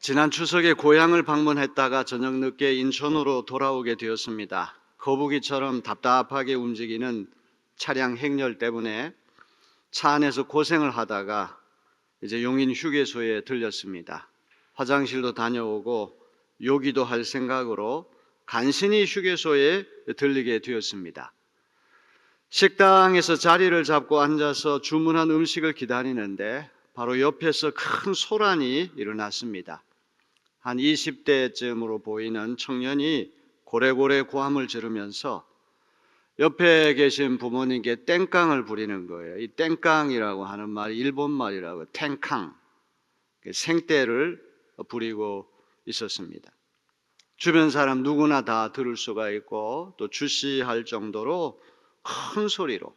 지난 추석에 고향을 방문했다가 저녁 늦게 인천으로 돌아오게 되었습니다. 거북이처럼 답답하게 움직이는 차량 행렬 때문에 차 안에서 고생을 하다가 이제 용인 휴게소에 들렸습니다. 화장실도 다녀오고 요기도 할 생각으로 간신히 휴게소에 들리게 되었습니다. 식당에서 자리를 잡고 앉아서 주문한 음식을 기다리는데 바로 옆에서 큰 소란이 일어났습니다. 한 20대쯤으로 보이는 청년이 고래고래 고함을 지르면서 옆에 계신 부모님께 땡깡을 부리는 거예요. 이 땡깡이라고 하는 말이 일본 말이라고 탱캉, 생떼를 부리고 있었습니다. 주변 사람 누구나 다 들을 수가 있고 또 주시할 정도로 큰 소리로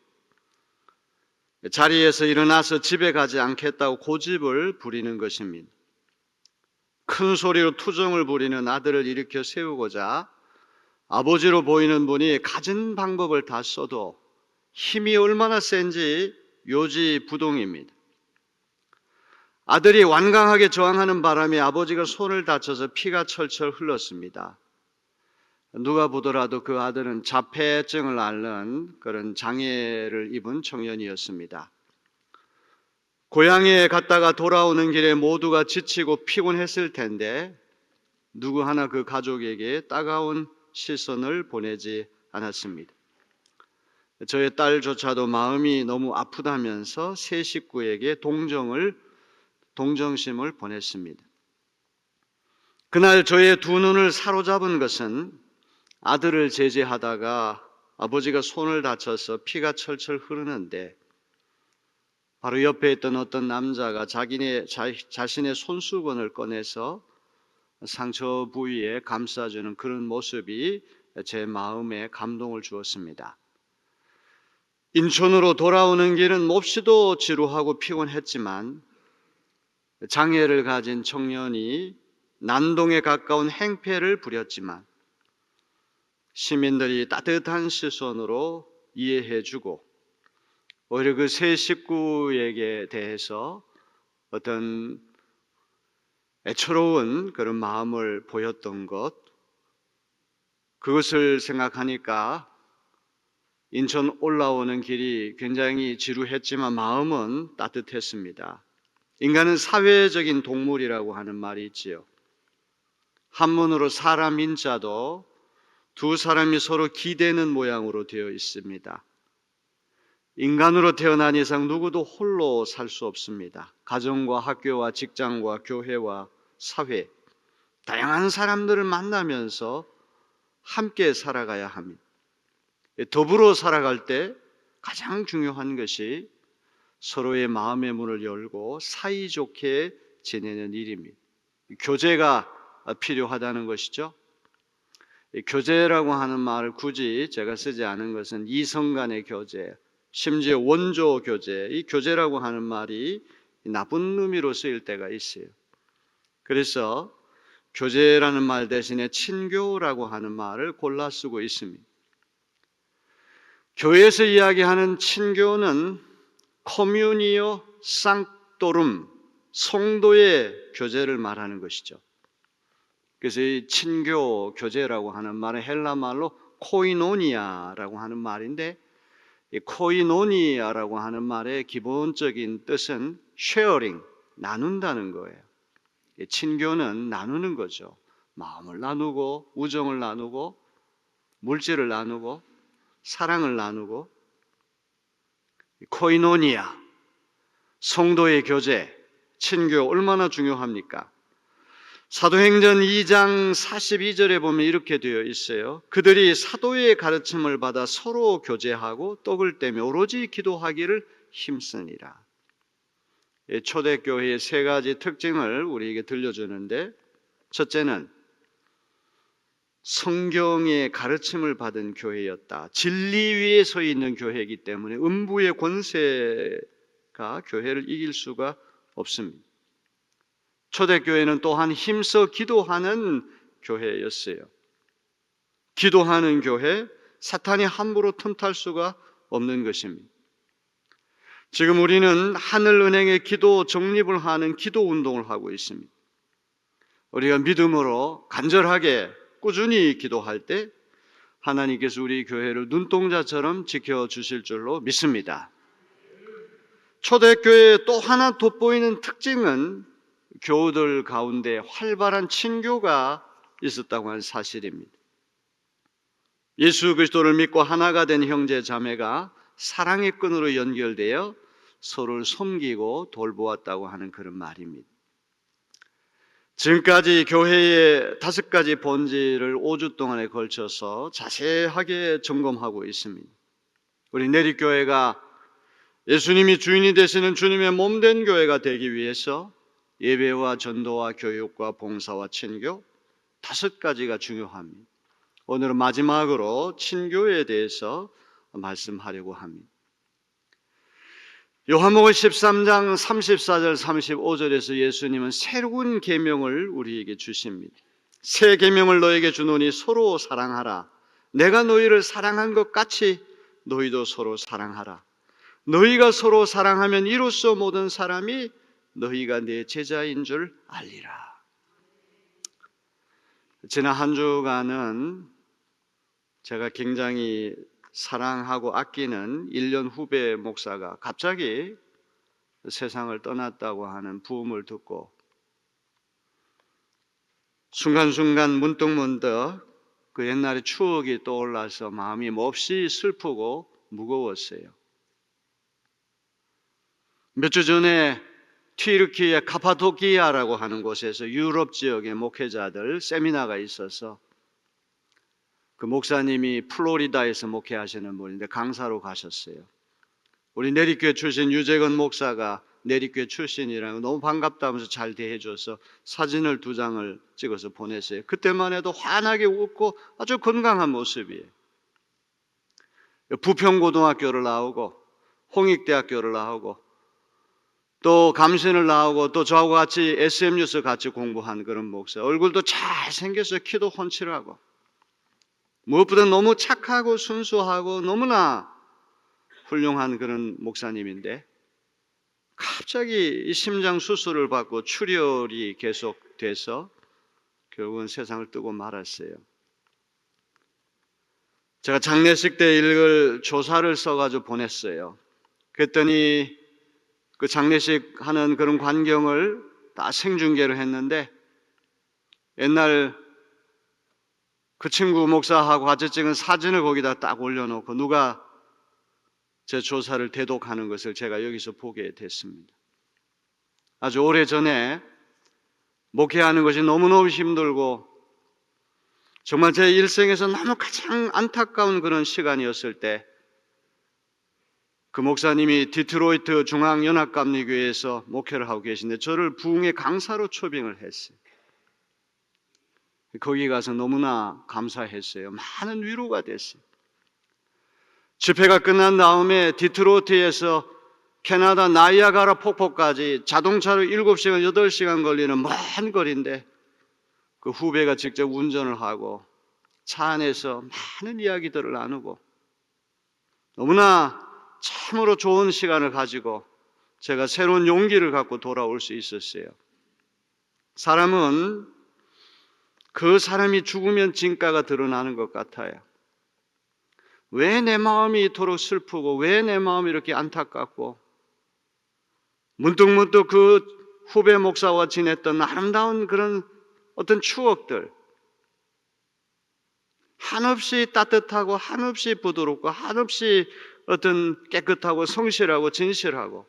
자리에서 일어나서 집에 가지 않겠다고 고집을 부리는 것입니다. 큰 소리로 투정을 부리는 아들을 일으켜 세우고자 아버지로 보이는 분이 갖은 방법을 다 써도 힘이 얼마나 센지 요지부동입니다. 아들이 완강하게 저항하는 바람에 아버지가 손을 다쳐서 피가 철철 흘렀습니다. 누가 보더라도 그 아들은 자폐증을 앓는 그런 장애를 입은 청년이었습니다. 고향에 갔다가 돌아오는 길에 모두가 지치고 피곤했을 텐데 누구 하나 그 가족에게 따가운 시선을 보내지 않았습니다. 저의 딸조차도 마음이 너무 아프다면서 세 식구에게 동정심을 보냈습니다. 그날 저의 두 눈을 사로잡은 것은 아들을 제지하다가 아버지가 손을 다쳐서 피가 철철 흐르는데 바로 옆에 있던 어떤 남자가 자신의 손수건을 꺼내서 상처 부위에 감싸주는 그런 모습이 제 마음에 감동을 주었습니다. 인천으로 돌아오는 길은 몹시도 지루하고 피곤했지만 장애를 가진 청년이 난동에 가까운 행패를 부렸지만 시민들이 따뜻한 시선으로 이해해주고 오히려 그 세 식구에게 대해서 어떤 애처로운 그런 마음을 보였던 것, 그것을 생각하니까 인천 올라오는 길이 굉장히 지루했지만 마음은 따뜻했습니다. 인간은 사회적인 동물이라고 하는 말이 있지요. 한문으로 사람 인자도 두 사람이 서로 기대는 모양으로 되어 있습니다. 인간으로 태어난 이상 누구도 홀로 살 수 없습니다. 가정과 학교와 직장과 교회와 사회, 다양한 사람들을 만나면서 함께 살아가야 합니다. 더불어 살아갈 때 가장 중요한 것이 서로의 마음의 문을 열고 사이좋게 지내는 일입니다. 교제가 필요하다는 것이죠. 교제라고 하는 말을 굳이 제가 쓰지 않은 것은 이성 간의 교제, 심지어 원조 교제, 이 교제라고 하는 말이 나쁜 의미로 쓰일 때가 있어요. 그래서 교제라는 말 대신에 친교라고 하는 말을 골라 쓰고 있습니다. 교회에서 이야기하는 친교는 커뮤니오 상토룸, 성도의 교제를 말하는 것이죠. 그래서 이 친교, 교제라고 하는 말은 헬라 말로 코이노니아라고 하는 말인데 이 코이노니아라고 하는 말의 기본적인 뜻은 쉐어링, 나눈다는 거예요. 친교는 나누는 거죠. 마음을 나누고 우정을 나누고 물질을 나누고 사랑을 나누고 코이노니아, 성도의 교제, 친교 얼마나 중요합니까? 사도행전 2장 42절에 보면 이렇게 되어 있어요. 그들이 사도의 가르침을 받아 서로 교제하고 떡을 떼며 오로지 기도하기를 힘쓰니라. 초대교회의 세 가지 특징을 우리에게 들려주는데, 첫째는 성경의 가르침을 받은 교회였다. 진리 위에 서 있는 교회이기 때문에 음부의 권세가 교회를 이길 수가 없습니다. 초대교회는 또한 힘써 기도하는 교회였어요. 기도하는 교회, 사탄이 함부로 틈탈 수가 없는 것입니다. 지금 우리는 하늘은행의 기도 정립을 하는 기도 운동을 하고 있습니다. 우리가 믿음으로 간절하게 꾸준히 기도할 때 하나님께서 우리 교회를 눈동자처럼 지켜주실 줄로 믿습니다. 초대교회의 또 하나 돋보이는 특징은 교우들 가운데 활발한 친교가 있었다고 하는 사실입니다. 예수 그리스도를 믿고 하나가 된 형제 자매가 사랑의 끈으로 연결되어 서로를 섬기고 돌보았다고 하는 그런 말입니다. 지금까지 교회의 5가지 본질을 5주 동안에 걸쳐서 자세하게 점검하고 있습니다. 우리 내립교회가 예수님이 주인이 되시는 주님의 몸된 교회가 되기 위해서 예배와 전도와 교육과 봉사와 친교 5가지가 중요합니다. 오늘은 마지막으로 친교에 대해서 말씀하려고 합니다. 요한복음 13장 34절 35절에서 예수님은 새로운 계명을 우리에게 주십니다. 새 계명을 너에게 주노니 서로 사랑하라. 내가 너희를 사랑한 것 같이 너희도 서로 사랑하라. 너희가 서로 사랑하면 이로써 모든 사람이 너희가 내 제자인 줄 알리라. 지난 한 주간은 제가 굉장히 사랑하고 아끼는 1년 후배 목사가 갑자기 세상을 떠났다고 하는 부음을 듣고 순간순간 문득문득 그 옛날의 추억이 떠올라서 마음이 몹시 슬프고 무거웠어요. 몇 주 전에 튀르키예 카파도키아라고 하는 곳에서 유럽 지역의 목회자들 세미나가 있어서 그 목사님이 플로리다에서 목회하시는 분인데 강사로 가셨어요. 우리 내립교회 출신 유재건 목사가 내립교회 출신이라고 너무 반갑다면서 잘 대해줘서 사진을 2장을 찍어서 보냈어요. 그때만 해도 환하게 웃고 아주 건강한 모습이에요. 부평고등학교를 나오고 홍익대학교를 나오고 또 감신을 나오고 또 저하고 같이 SMU에서 같이 공부한 그런 목사. 얼굴도 잘생겨서 키도 훤칠하고 무엇보다 너무 착하고 순수하고 너무나 훌륭한 그런 목사님인데 갑자기 이 심장 수술을 받고 출혈이 계속돼서 결국은 세상을 뜨고 말았어요. 제가 장례식 때 읽을 조사를 써가지고 보냈어요. 그랬더니 그 장례식 하는 그런 광경을 다 생중계를 했는데 옛날 그 친구 목사하고 같이 찍은 사진을 거기다 딱 올려놓고 누가 제 조사를 대독하는 것을 제가 여기서 보게 됐습니다. 아주 오래전에 목회하는 것이 너무너무 힘들고 정말 제 일생에서 너무 가장 안타까운 그런 시간이었을 때 그 목사님이 디트로이트 중앙연합감리교회에서 목회를 하고 계신데 저를 부흥의 강사로 초빙을 했어요. 거기 가서 너무나 감사했어요. 많은 위로가 됐어요. 집회가 끝난 다음에 디트로이트에서 캐나다 나이아가라 폭포까지 자동차로 7시간, 8시간 걸리는 먼 거리인데 그 후배가 직접 운전을 하고 차 안에서 많은 이야기들을 나누고 너무나 참으로 좋은 시간을 가지고 제가 새로운 용기를 갖고 돌아올 수 있었어요. 사람은 그 사람이 죽으면 진가가 드러나는 것 같아요. 왜 내 마음이 이토록 슬프고 왜 내 마음이 이렇게 안타깝고 문득문득 그 후배 목사와 지냈던 아름다운 그런 어떤 추억들 한없이 따뜻하고 한없이 부드럽고 한없이 어떤 깨끗하고 성실하고 진실하고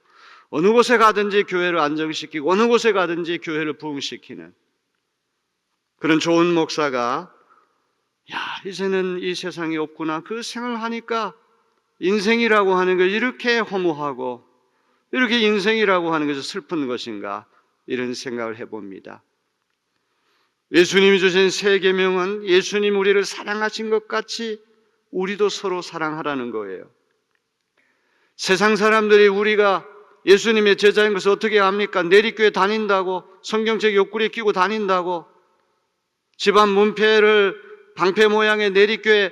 어느 곳에 가든지 교회를 안정시키고 어느 곳에 가든지 교회를 부흥시키는 그런 좋은 목사가 이제는 이 세상에 없구나. 그 생각하니까 인생이라고 하는 게 이렇게 허무하고 이렇게 인생이라고 하는 것이 슬픈 것인가 이런 생각을 해봅니다. 예수님이 주신 새 계명은 예수님 우리를 사랑하신 것 같이 우리도 서로 사랑하라는 거예요. 세상 사람들이 우리가 예수님의 제자인 것을 어떻게 합니까? 내립교회 다닌다고 성경책 옆구리에 끼고 다닌다고 집안 문패를 방패 모양의 내립교회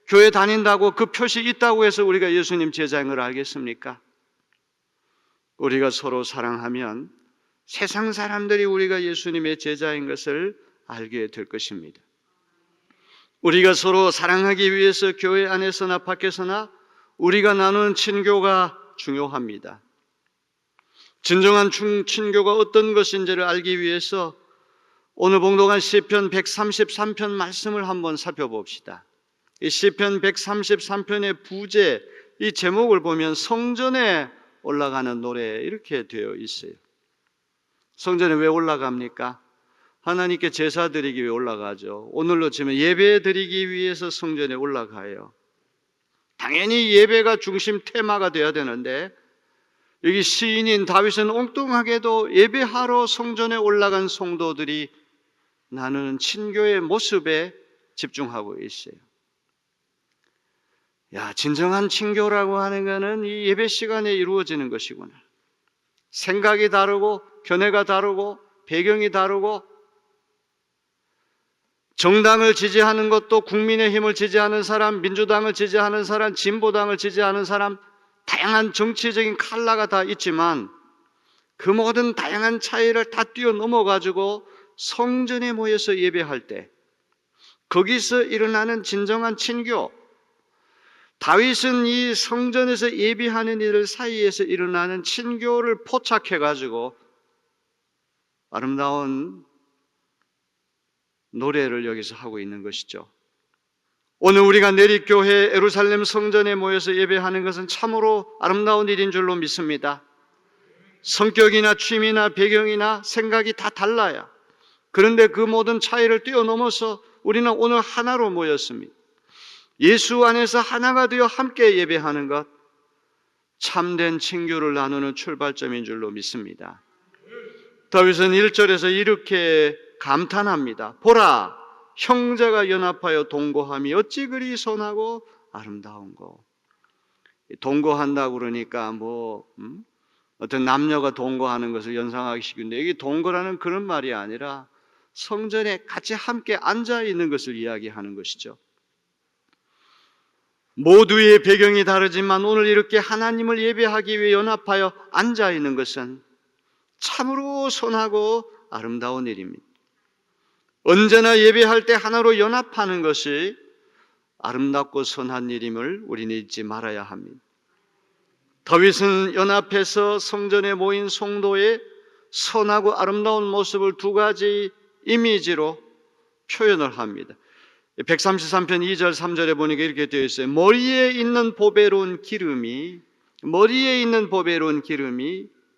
교회 다닌다고 그 표시 있다고 해서 우리가 예수님 제자인 걸 알겠습니까? 우리가 서로 사랑하면 세상 사람들이 우리가 예수님의 제자인 것을 알게 될 것입니다. 우리가 서로 사랑하기 위해서 교회 안에서나 밖에서나 우리가 나누는 친교가 중요합니다. 진정한 친교가 어떤 것인지를 알기 위해서 오늘 봉독한 시편 133편 말씀을 한번 살펴봅시다. 이 시편 133편의 부제, 이 제목을 보면 성전에 올라가는 노래 이렇게 되어 있어요. 성전에 왜 올라갑니까? 하나님께 제사 드리기 위해 올라가죠. 오늘로 치면 예배 드리기 위해서 성전에 올라가요. 당연히 예배가 중심 테마가 되어야 되는데 여기 시인인 다윗은 엉뚱하게도 예배하러 성전에 올라간 성도들이 나누는 친교의 모습에 집중하고 있어요. 진정한 친교라고 하는 것은 이 예배 시간에 이루어지는 것이구나. 생각이 다르고 견해가 다르고 배경이 다르고 정당을 지지하는 것도 국민의힘을 지지하는 사람, 민주당을 지지하는 사람, 진보당을 지지하는 사람, 다양한 정치적인 컬러가 다 있지만 그 모든 다양한 차이를 다 뛰어넘어가지고 성전에 모여서 예배할 때 거기서 일어나는 진정한 친교, 다윗은 이 성전에서 예배하는 이들 사이에서 일어나는 친교를 포착해가지고 아름다운 노래를 여기서 하고 있는 것이죠. 오늘 우리가 내립교회 예루살렘 성전에 모여서 예배하는 것은 참으로 아름다운 일인 줄로 믿습니다. 성격이나 취미나 배경이나 생각이 다 달라요. 그런데 그 모든 차이를 뛰어넘어서 우리는 오늘 하나로 모였습니다. 예수 안에서 하나가 되어 함께 예배하는 것, 참된 친교를 나누는 출발점인 줄로 믿습니다. 다윗은 1절에서 이렇게 감탄합니다. 보라, 형제가 연합하여 동거함이 어찌 그리 선하고 아름다운고. 동거한다고 그러니까 어떤 남녀가 동거하는 것을 연상하기 쉬운데 여기 동거라는 그런 말이 아니라 성전에 같이 함께 앉아 있는 것을 이야기하는 것이죠. 모두의 배경이 다르지만 오늘 이렇게 하나님을 예배하기 위해 연합하여 앉아 있는 것은 참으로 선하고 아름다운 일입니다. 언제나 예배할 때 하나로 연합하는 것이 아름답고 선한 일임을 우리는 잊지 말아야 합니다. 다윗은 연합해서 성전에 모인 성도의 선하고 아름다운 모습을 두 가지 이미지로 표현을 합니다. 133편 2절 3절에 보니까 이렇게 되어 있어요. 머리에 있는 보배로운 기름이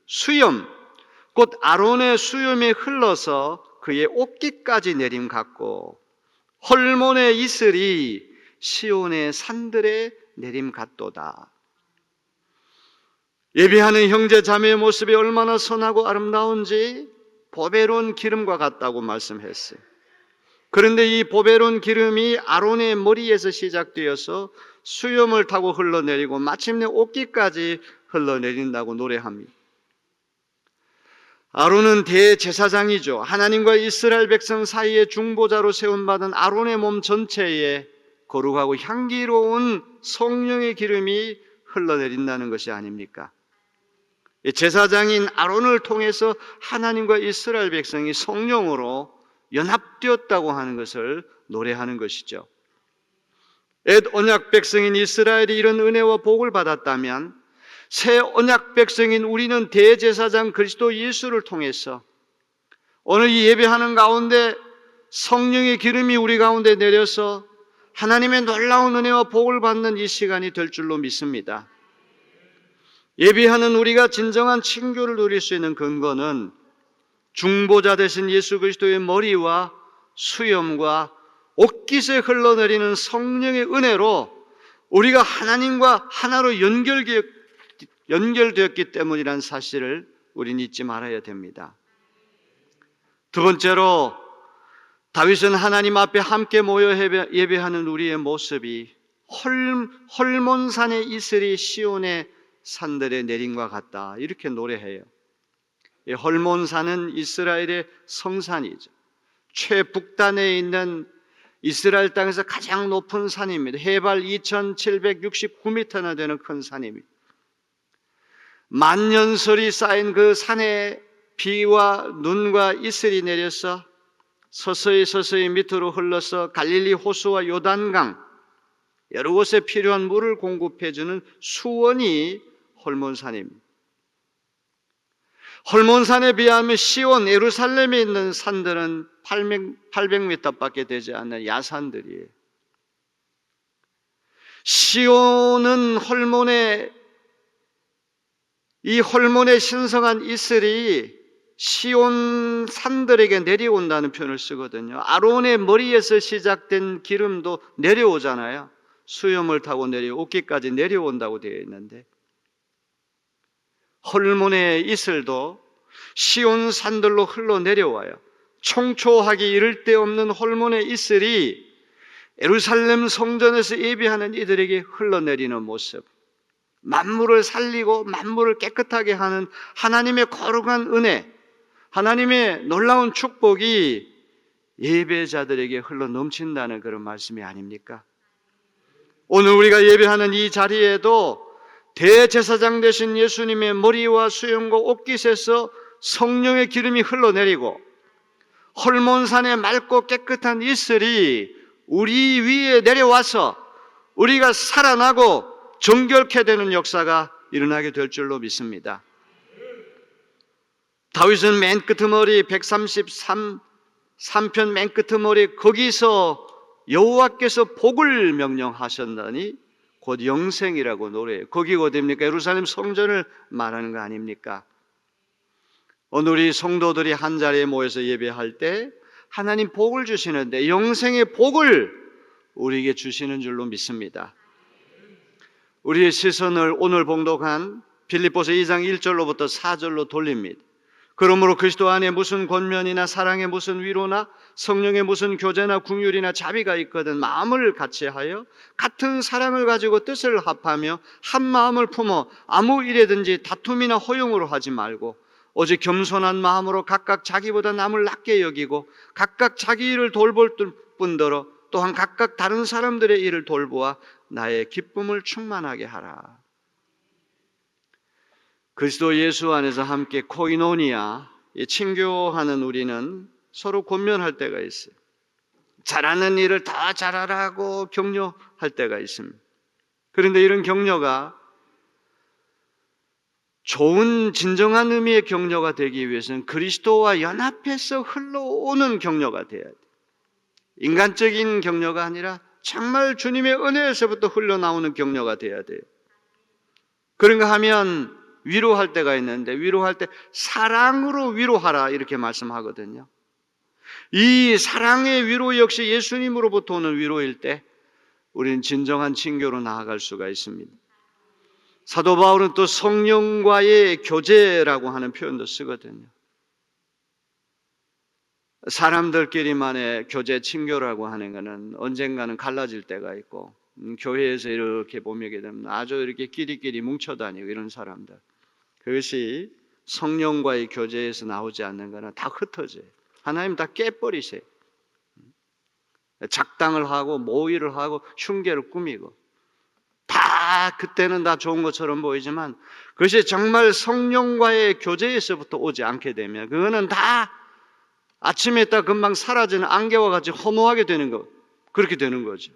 수염, 곧 아론의 수염이 흘러서 그의 옷깃까지 내림 같고 헐몬의 이슬이 시온의 산들에 내림 같도다. 예배하는 형제 자매의 모습이 얼마나 선하고 아름다운지 보배로운 기름과 같다고 말씀했어요. 그런데 이 보배로운 기름이 아론의 머리에서 시작되어서 수염을 타고 흘러내리고 마침내 옷깃까지 흘러내린다고 노래합니다. 아론은 대제사장이죠. 하나님과 이스라엘 백성 사이에 중보자로 세움받은 아론의 몸 전체에 거룩하고 향기로운 성령의 기름이 흘러내린다는 것이 아닙니까? 제사장인 아론을 통해서 하나님과 이스라엘 백성이 성령으로 연합되었다고 하는 것을 노래하는 것이죠. 옛 언약 백성인 이스라엘이 이런 은혜와 복을 받았다면 새 언약 백성인 우리는 대제사장 그리스도 예수를 통해서 오늘 이 예배하는 가운데 성령의 기름이 우리 가운데 내려서 하나님의 놀라운 은혜와 복을 받는 이 시간이 될 줄로 믿습니다. 예배하는 우리가 진정한 친교를 누릴 수 있는 근거는 중보자 되신 예수 그리스도의 머리와 수염과 옷깃에 흘러내리는 성령의 은혜로 우리가 하나님과 하나로 연결되었기 때문이라는 사실을 우리는 잊지 말아야 됩니다. 두 번째로 다윗은 하나님 앞에 함께 모여 예배하는 우리의 모습이 헐몬산의 이슬이 시온의 산들의 내림과 같다, 이렇게 노래해요. 이 헐몬산은 이스라엘의 성산이죠. 최북단에 있는 이스라엘 땅에서 가장 높은 산입니다. 해발 2769m나 되는 큰 산입니다. 만년설이 쌓인 그 산의 비와 눈과 이슬이 내려서 서서히 서서히 밑으로 흘러서 갈릴리 호수와 요단강 여러 곳에 필요한 물을 공급해주는 수원이 헐몬산입니다. 헐몬산에 비하면 시온, 예루살렘에 있는 산들은 800m밖에 되지 않는 야산들이에요. 시온은 이 헐몬의 신성한 이슬이 시온 산들에게 내려온다는 표현을 쓰거든요. 아론의 머리에서 시작된 기름도 내려오잖아요. 수염을 타고 옷깃까지 내려온다고 되어 있는데, 헐몬의 이슬도 시온 산들로 흘러내려와요. 총초하기 이를 데 없는 헐몬의 이슬이 예루살렘 성전에서 예배하는 이들에게 흘러내리는 모습, 만물을 살리고 만물을 깨끗하게 하는 하나님의 거룩한 은혜, 하나님의 놀라운 축복이 예배자들에게 흘러넘친다는 그런 말씀이 아닙니까? 오늘 우리가 예배하는 이 자리에도 대제사장 되신 예수님의 머리와 수염과 옷깃에서 성령의 기름이 흘러내리고 헐몬산의 맑고 깨끗한 이슬이 우리 위에 내려와서 우리가 살아나고 정결케 되는 역사가 일어나게 될 줄로 믿습니다. 다윗은 맨 끄트머리 133편 맨 끄트머리 거기서 여호와께서 복을 명령하셨다니 곧 영생이라고 노래해요. 거기가 어디입니까? 예루살렘 성전을 말하는 거 아닙니까? 오늘 우리 성도들이 한 자리에 모여서 예배할 때 하나님 복을 주시는데 영생의 복을 우리에게 주시는 줄로 믿습니다. 우리의 시선을 오늘 봉독한 빌립보서 2장 1절로부터 4절로 돌립니다. 그러므로 그리스도 안에 무슨 권면이나 사랑의 무슨 위로나 성령의 무슨 교제나 긍휼이나 자비가 있거든 마음을 같이하여 같은 사랑을 가지고 뜻을 합하며 한 마음을 품어 아무 일에든지 다툼이나 허용으로 하지 말고 오직 겸손한 마음으로 각각 자기보다 남을 낮게 여기고 각각 자기 일을 돌볼 뿐더러 또한 각각 다른 사람들의 일을 돌보아 나의 기쁨을 충만하게 하라. 그리스도 예수 안에서 함께 코이노니아, 친교하는 우리는 서로 권면할 때가 있어요. 잘하는 일을 더 잘하라고 격려할 때가 있습니다. 그런데 이런 격려가 좋은 진정한 의미의 격려가 되기 위해서는 그리스도와 연합해서 흘러오는 격려가 돼야 돼요. 인간적인 격려가 아니라 정말 주님의 은혜에서부터 흘러나오는 격려가 돼야 돼요. 그런가 하면 위로할 때가 있는데 위로할 때 사랑으로 위로하라 이렇게 말씀하거든요. 이 사랑의 위로 역시 예수님으로부터 오는 위로일 때 우리는 진정한 친교로 나아갈 수가 있습니다. 사도 바울은 또 성령과의 교제라고 하는 표현도 쓰거든요. 사람들끼리만의 교제 친교라고 하는 것은 언젠가는 갈라질 때가 있고 교회에서 이렇게 보게 되면 아주 이렇게 끼리끼리 뭉쳐다니고 이런 사람들, 그것이 성령과의 교제에서 나오지 않는 거는 다 흩어져요. 하나님 다 깨버리세요. 작당을 하고 모의를 하고 흉계를 꾸미고 다 그때는 다 좋은 것처럼 보이지만 그것이 정말 성령과의 교제에서부터 오지 않게 되면 그거는 다 아침에 있다 금방 사라지는 안개와 같이 허무하게 되는 거, 그렇게 되는 거죠.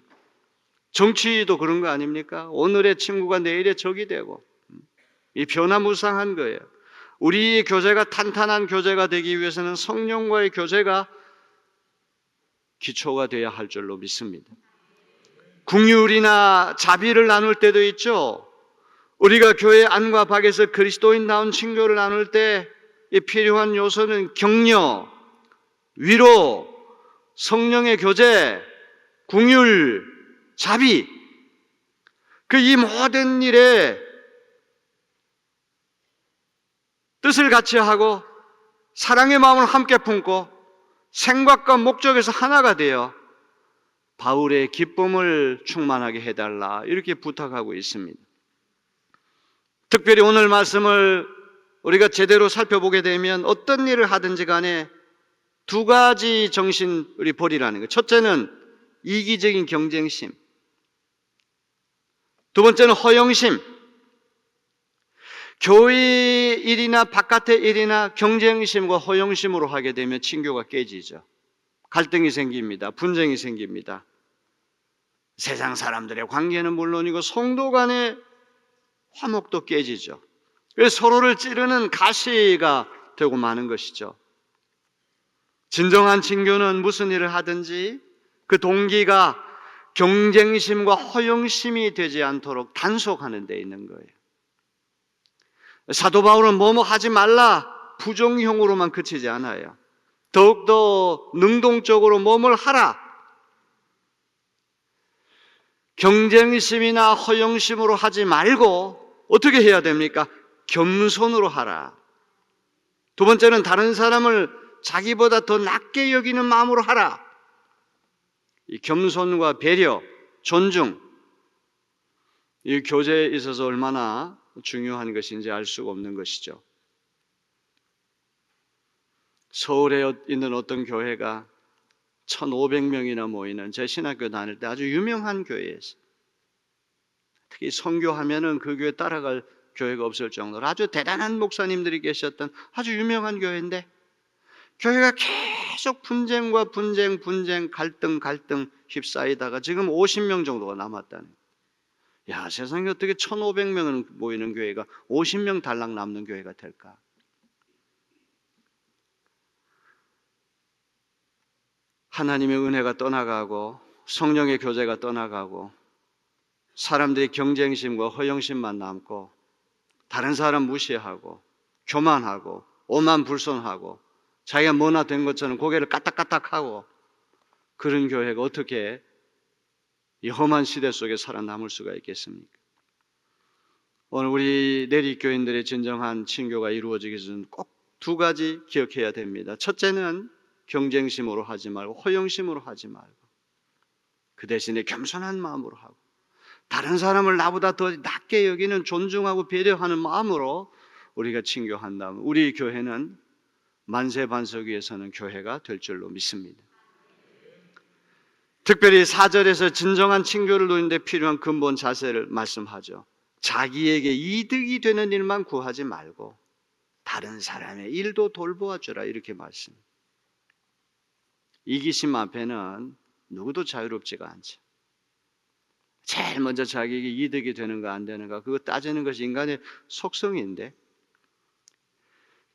정치도 그런 거 아닙니까? 오늘의 친구가 내일의 적이 되고 이 변화무쌍한 거예요. 우리의 교제가 탄탄한 교제가 되기 위해서는 성령과의 교제가 기초가 되어야 할 줄로 믿습니다. 긍휼이나 자비를 나눌 때도 있죠. 우리가 교회 안과 밖에서 그리스도인다운 친교를 나눌 때 필요한 요소는 격려, 위로, 성령의 교제, 긍휼, 자비. 이 모든 일에 뜻을 같이 하고 사랑의 마음을 함께 품고 생각과 목적에서 하나가 되어 바울의 기쁨을 충만하게 해달라 이렇게 부탁하고 있습니다. 특별히 오늘 말씀을 우리가 제대로 살펴보게 되면 어떤 일을 하든지 간에 두 가지 정신 우리 버리라는 거예요. 첫째는 이기적인 경쟁심, 두 번째는 허영심. 교회 일이나 바깥의 일이나 경쟁심과 허영심으로 하게 되면 친교가 깨지죠. 갈등이 생깁니다. 분쟁이 생깁니다. 세상 사람들의 관계는 물론이고 성도 간의 화목도 깨지죠. 그래서 서로를 찌르는 가시가 되고 마는 것이죠. 진정한 친교는 무슨 일을 하든지 그 동기가 경쟁심과 허영심이 되지 않도록 단속하는 데 있는 거예요. 사도 바울은 뭐뭐 하지 말라 부정형으로만 그치지 않아요. 더욱더 능동적으로 뭐뭘 하라. 경쟁심이나 허영심으로 하지 말고 어떻게 해야 됩니까? 겸손으로 하라. 두 번째는 다른 사람을 자기보다 더 낮게 여기는 마음으로 하라. 이 겸손과 배려, 존중, 이 교제에 있어서 얼마나 중요한 것인지 알 수가 없는 것이죠. 서울에 있는 어떤 교회가 1,500명이나 모이는 제 신학교 다닐 때 아주 유명한 교회였어요. 특히 선교하면은 그 교회 따라갈 교회가 없을 정도로 아주 대단한 목사님들이 계셨던 아주 유명한 교회인데 교회가 계속 분쟁과 분쟁, 갈등 휩싸이다가 지금 50명 정도가 남았다는 거예요. 야, 세상에 어떻게 1,500명은 모이는 교회가 50명 달랑 남는 교회가 될까? 하나님의 은혜가 떠나가고 성령의 교제가 떠나가고 사람들이 경쟁심과 허영심만 남고 다른 사람 무시하고 교만하고 오만불손하고 자기가 뭐나 된 것처럼 고개를 까딱까딱하고 그런 교회가 어떻게 이 험한 시대 속에 살아남을 수가 있겠습니까? 오늘 우리 내리교인들의 진정한 친교가 이루어지기 위해서는 꼭 두 가지 기억해야 됩니다. 첫째는 경쟁심으로 하지 말고 허영심으로 하지 말고 그 대신에 겸손한 마음으로 하고 다른 사람을 나보다 더 낮게 여기는 존중하고 배려하는 마음으로 우리가 친교한다면 우리 교회는 만세반석 위에 서는 교회가 될 줄로 믿습니다. 특별히 4절에서 진정한 친교를 누리는 데 필요한 근본 자세를 말씀하죠. 자기에게 이득이 되는 일만 구하지 말고 다른 사람의 일도 돌보아 주라 이렇게 말씀. 이기심 앞에는 누구도 자유롭지가 않죠. 제일 먼저 자기에게 이득이 되는가 안 되는가 그거 따지는 것이 인간의 속성인데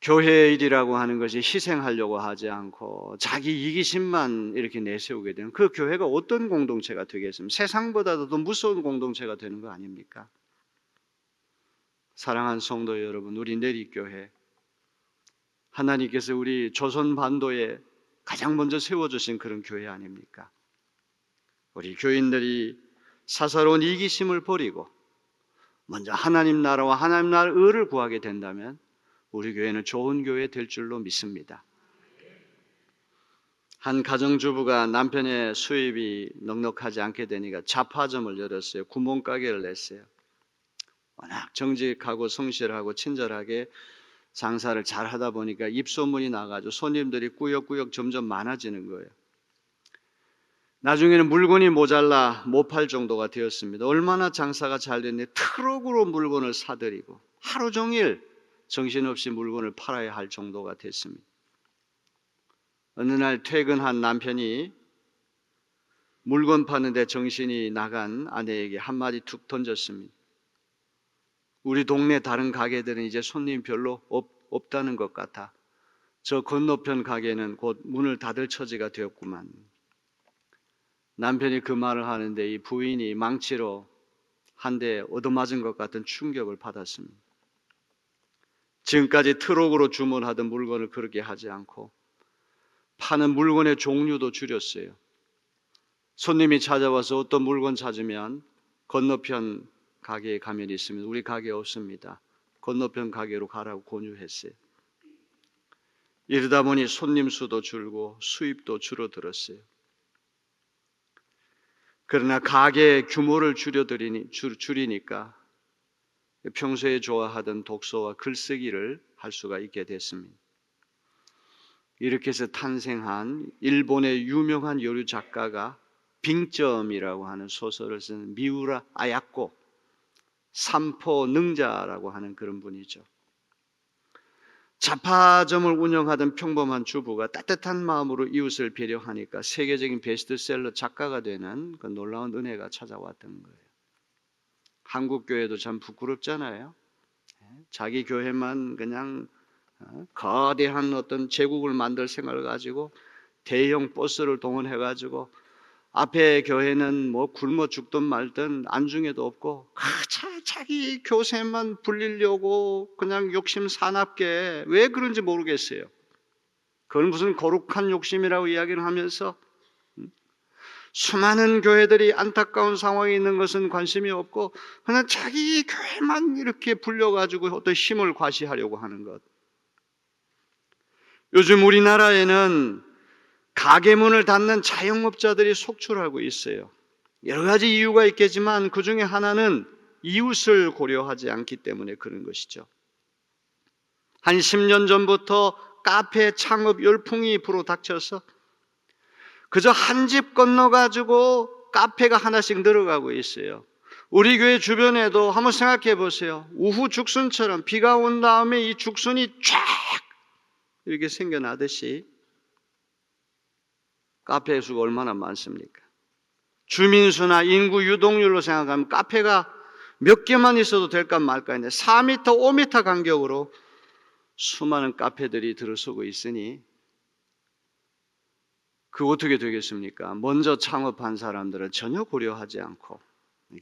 교회의 일이라고 하는 것이 희생하려고 하지 않고 자기 이기심만 이렇게 내세우게 되는 그 교회가 어떤 공동체가 되겠습니까? 세상보다도 더 무서운 공동체가 되는 거 아닙니까? 사랑하는 성도 여러분, 우리 내리교회 하나님께서 우리 조선 반도에 가장 먼저 세워주신 그런 교회 아닙니까? 우리 교인들이 사사로운 이기심을 버리고 먼저 하나님 나라와 하나님 나라의 의를 구하게 된다면 우리 교회는 좋은 교회 될 줄로 믿습니다. 한 가정주부가 남편의 수입이 넉넉하지 않게 되니까 잡화점을 열었어요. 구멍가게를 냈어요. 워낙 정직하고 성실하고 친절하게 장사를 잘 하다 보니까 입소문이 나가지고 손님들이 꾸역꾸역 점점 많아지는 거예요. 나중에는 물건이 모자라 못 팔 정도가 되었습니다. 얼마나 장사가 잘 됐는데 트럭으로 물건을 사들이고 하루 종일 정신없이 물건을 팔아야 할 정도가 됐습니다. 어느 날 퇴근한 남편이 물건 파는데 정신이 나간 아내에게 한마디 툭 던졌습니다. 우리 동네 다른 가게들은 이제 손님이 별로 없다는 것 같아. 저 건너편 가게는 곧 문을 닫을 처지가 되었구만. 남편이 그 말을 하는데 이 부인이 망치로 한 대 얻어맞은 것 같은 충격을 받았습니다. 지금까지 트럭으로 주문하던 물건을 그렇게 하지 않고 파는 물건의 종류도 줄였어요. 손님이 찾아와서 어떤 물건 찾으면 건너편 가게에 가면 있습니다. 우리 가게 없습니다. 건너편 가게로 가라고 권유했어요. 이러다 보니 손님 수도 줄고 수입도 줄어들었어요. 그러나 가게의 규모를 줄이니까 평소에 좋아하던 독서와 글쓰기를 할 수가 있게 됐습니다. 이렇게 해서 탄생한 일본의 유명한 요리 작가가 빙점이라고 하는 소설을 쓴 미우라 아야코, 삼포 능자라고 하는 그런 분이죠. 잡화점을 운영하던 평범한 주부가 따뜻한 마음으로 이웃을 배려하니까 세계적인 베스트셀러 작가가 되는 그 놀라운 은혜가 찾아왔던 거예요. 한국 교회도 참 부끄럽잖아요. 자기 교회만 그냥 거대한 어떤 제국을 만들 생각을 가지고 대형 버스를 동원해가지고 앞에 교회는 뭐 굶어 죽든 말든 안중에도 없고 자기 교세만 불리려고 그냥 욕심 사납게 왜 그런지 모르겠어요. 그건 무슨 거룩한 욕심이라고 이야기를 하면서 수많은 교회들이 안타까운 상황에 있는 것은 관심이 없고 그냥 자기 교회만 이렇게 불려가지고 어떤 힘을 과시하려고 하는 것. 요즘 우리나라에는 가게 문을 닫는 자영업자들이 속출하고 있어요. 여러 가지 이유가 있겠지만 그 중에 하나는 이웃을 고려하지 않기 때문에 그런 것이죠. 한 10년 전부터 카페 창업 열풍이 불어닥쳐서 그저 한 집 건너가지고 카페가 하나씩 늘어가고 있어요. 우리 교회 주변에도 한번 생각해 보세요. 우후 죽순처럼 비가 온 다음에 이 죽순이 쫙 이렇게 생겨나듯이 카페 수가 얼마나 많습니까? 주민수나 인구 유동률로 생각하면 카페가 몇 개만 있어도 될까 말까 했는데 4m, 5m 간격으로 수많은 카페들이 들어서고 있으니 그 어떻게 되겠습니까? 먼저 창업한 사람들은 전혀 고려하지 않고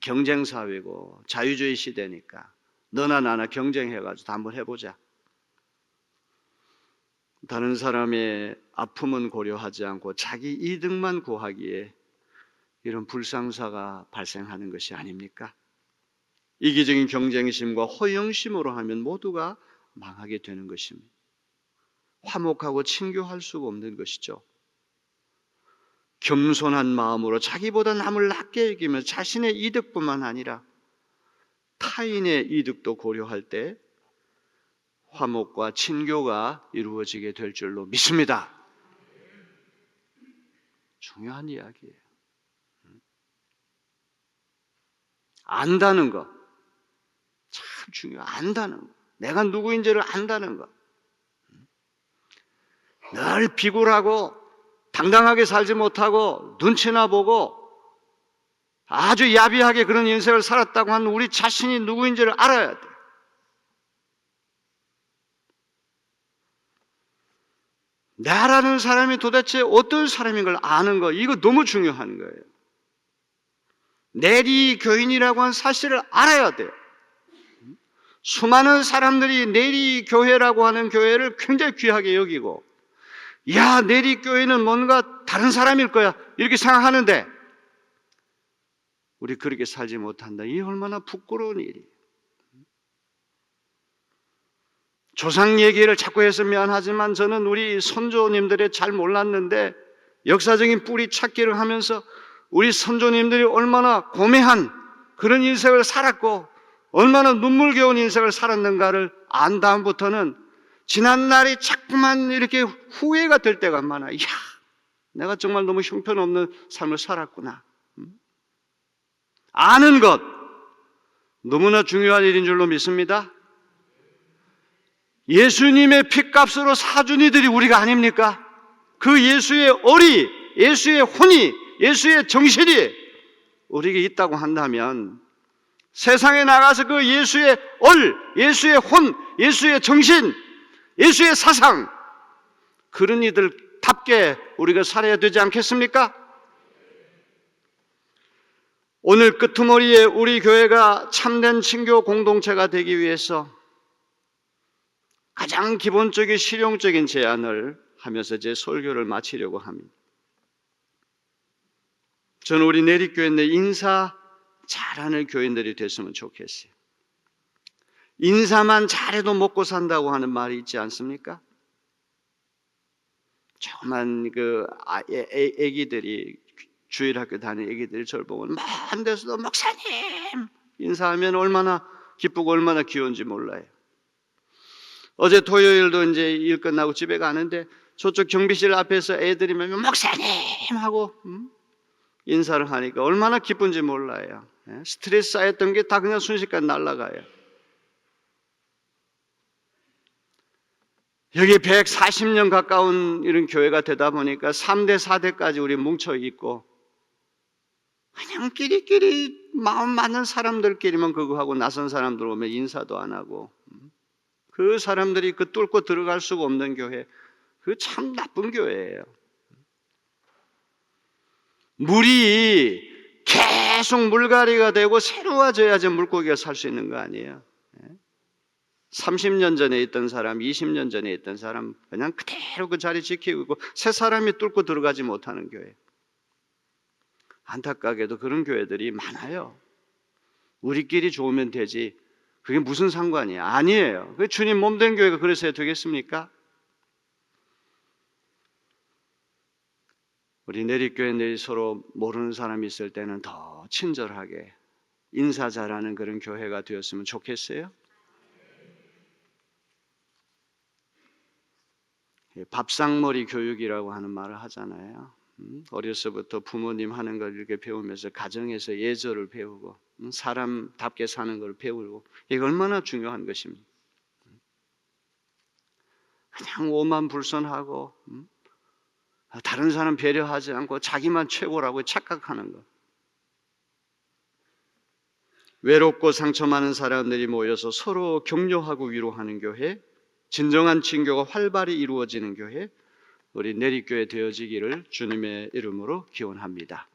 경쟁사회고 자유주의 시대니까 너나 나나 경쟁해가지고 한번 해보자. 다른 사람의 아픔은 고려하지 않고 자기 이득만 구하기에 이런 불상사가 발생하는 것이 아닙니까? 이기적인 경쟁심과 허영심으로 하면 모두가 망하게 되는 것입니다. 화목하고 친교할 수가 없는 것이죠. 겸손한 마음으로 자기보다 남을 낮게 여기며 자신의 이득뿐만 아니라 타인의 이득도 고려할 때 화목과 친교가 이루어지게 될 줄로 믿습니다. 중요한 이야기예요. 안다는 것 참 중요해요. 안다는 것. 내가 누구인지를 안다는 것. 늘 비굴하고 당당하게 살지 못하고 눈치나 보고 아주 야비하게 그런 인생을 살았다고 하는 우리 자신이 누구인지를 알아야 돼. 나라는 사람이 도대체 어떤 사람인 걸 아는 거, 이거 너무 중요한 거예요. 내리 교인이라고 하는 사실을 알아야 돼요. 수많은 사람들이 내리 교회라고 하는 교회를 굉장히 귀하게 여기고, 야, 내리 교회는 뭔가 다른 사람일 거야 이렇게 생각하는데 우리 그렇게 살지 못한다. 이 얼마나 부끄러운 일이에요. 조상 얘기를 자꾸 해서 미안하지만 저는 우리 선조님들의 잘 몰랐는데 역사적인 뿌리 찾기를 하면서 우리 선조님들이 얼마나 고매한 그런 인생을 살았고 얼마나 눈물겨운 인생을 살았는가를 안 다음부터는 지난 날이 자꾸만 이렇게 후회가 될 때가 많아. 이야, 내가 정말 너무 형편없는 삶을 살았구나. 아는 것 너무나 중요한 일인 줄로 믿습니다. 예수님의 핏값으로 사준 이들이 우리가 아닙니까? 그 예수의 얼이, 예수의 혼이, 예수의 정신이 우리에게 있다고 한다면 세상에 나가서 그 예수의 얼, 예수의 혼, 예수의 정신, 예수의 사상, 그런 이들답게 우리가 살아야 되지 않겠습니까? 오늘 끄트머리에 우리 교회가 참된 친교 공동체가 되기 위해서 가장 기본적인 실용적인 제안을 하면서 제 설교를 마치려고 합니다. 저는 우리 내리교회 내 인사 잘하는 교인들이 됐으면 좋겠어요. 인사만 잘해도 먹고 산다고 하는 말이 있지 않습니까? 조그만 애기들이 주일학교 다니는 애기들이 저를 보고 먼 데서도 목사님 인사하면 얼마나 기쁘고 얼마나 귀여운지 몰라요. 어제 토요일도 이제 일 끝나고 집에 가는데 저쪽 경비실 앞에서 애들이 면 목사님 하고 인사를 하니까 얼마나 기쁜지 몰라요. 스트레스 쌓였던 게 다 그냥 순식간에 날아가요. 여기 140년 가까운 이런 교회가 되다 보니까 3대, 4대까지 우리 뭉쳐 있고 그냥 끼리끼리 마음 맞는 사람들끼리만 그거 하고 낯선 사람들 오면 인사도 안 하고 그 사람들이 그 뚫고 들어갈 수가 없는 교회, 그 참 나쁜 교회예요. 물이 계속 물갈이가 되고 새로워져야지 물고기가 살 수 있는 거 아니에요. 30년 전에 있던 사람, 20년 전에 있던 사람 그냥 그대로 그 자리 지키고 있고 새 사람이 뚫고 들어가지 못하는 교회. 안타깝게도 그런 교회들이 많아요. 우리끼리 좋으면 되지. 그게 무슨 상관이야? 아니에요. 그 주님 몸된 교회가 그래서야 되겠습니까? 우리 내리교회들이 서로 모르는 사람이 있을 때는 더 친절하게 인사 잘하는 그런 교회가 되었으면 좋겠어요? 밥상머리 교육이라고 하는 말을 하잖아요. 어려서부터 부모님 하는 걸 이렇게 배우면서 가정에서 예절을 배우고 사람답게 사는 걸 배우고 이게 얼마나 중요한 것입니까? 그냥 오만불선하고 다른 사람 배려하지 않고 자기만 최고라고 착각하는 것. 외롭고 상처 많은 사람들이 모여서 서로 격려하고 위로하는 교회, 진정한 친교가 활발히 이루어지는 교회, 우리 내리교회 되어지기를 주님의 이름으로 기원합니다.